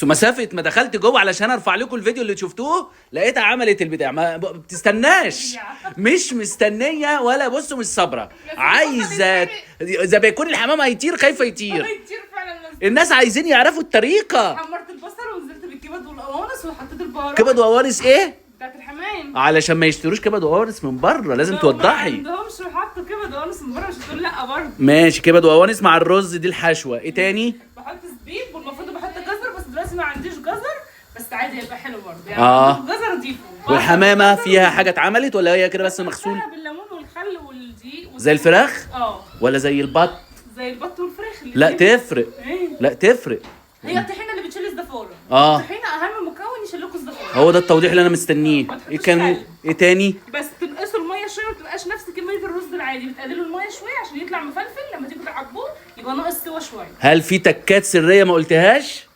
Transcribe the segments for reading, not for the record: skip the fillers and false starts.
بس مسافه ما دخلت جوه علشان ارفع لكم الفيديو اللي شفتوه لقيتها عملت البتاع، ما بتستناش، مش مستنيه ولا بصوا مش صابره، عايزه اذا بيكون الحمام هيطير خايفه يطير. هيطير فعلا. الناس عايزين يعرفوا الطريقه. حمرت البصل ونزلت بالكبد والقوانص وحطيت البهارات. كبد وقوانص ايه؟ بتاعت الحمام. علشان ما يشتروش كبد وقوانص من بره لازم توضحي. ما عندهمش وحطوا كبد وقوانص من بره مش هتقول لا برضه. ماشي، كبد وقوانص مع الرز دي الحشوه، ايه تاني؟ بحط زبيب والمفروض بحط جزر بس دلوقتي ما عنديش جزر بس عادي هيبقى حلو برضه يعني. جزر ضيفه. والحمامه فيها حاجه اتعملت ولا هي كده بس مغسول؟ بالليمون والخل والدقيق زي الفراخ؟ اه. ولا زي البط؟ زي البط والفراخ. لا تفرق. ايه؟ لا تفرق. هي الطحينه اللي بتشيل الزفاره. الطحينه اهم مكون يشيل لكم الزفاره. هو ده التوضيح اللي انا مستنيه. ايه كان ايه تاني؟ بس تنقصوا الميه شويه ما تبقاش نفس كميه الرز العادي، بتقللوا الميه شويه عشان يطلع مفلفل، لما تيجوا تعبوه يبقى ناقص سوا شويه. هل في تكات سريه ما قلتهاش؟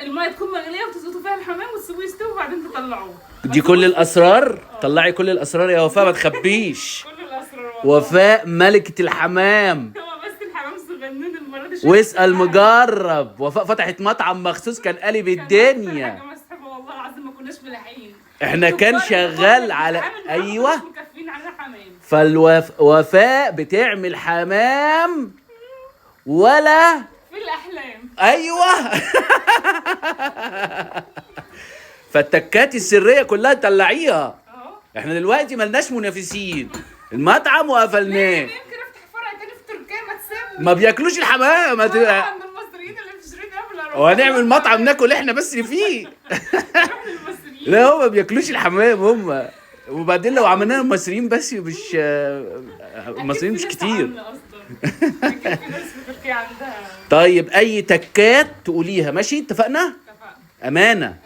الميه تكون مغليه وتزيتوا فيها الحمام وتسيبوه يستوي وبعدين تطلعوه. دي كل الاسرار؟ طلعي كل الاسرار يا وفاء، ما تخبيش. كل الاسرار وفاء ملكة الحمام. هو بس الحمام صغنن المره دي. واسأل مجرب. وفاء فتحت مطعم مخصوص كان قالب الدنيا. والله العظيم ما كناش ملاحقين. احنا كان شغال على ايوه. مكفين على حمام. فالوفاء بتعمل حمام ولا في الاحلام. ايوه. فالتكات السريه كلها طلعيها. احنا دلوقتي ملناش منافسين، المطعم وقفلناه. يمكن افتح فرع تاني في تركيا ما تسيبني. ما بياكلوش الحمام. عند المصريين اللي بتشتري قبل. وهنعمل مطعم ناكل احنا بس فيه. لا هم ما بياكلوش الحمام هم. وبعدين لو عملناها المصريين بس مش المصريين مش كتير. طيب اي تكات تقوليها ماشي؟ اتفقنا؟ اتفقنا. امانه.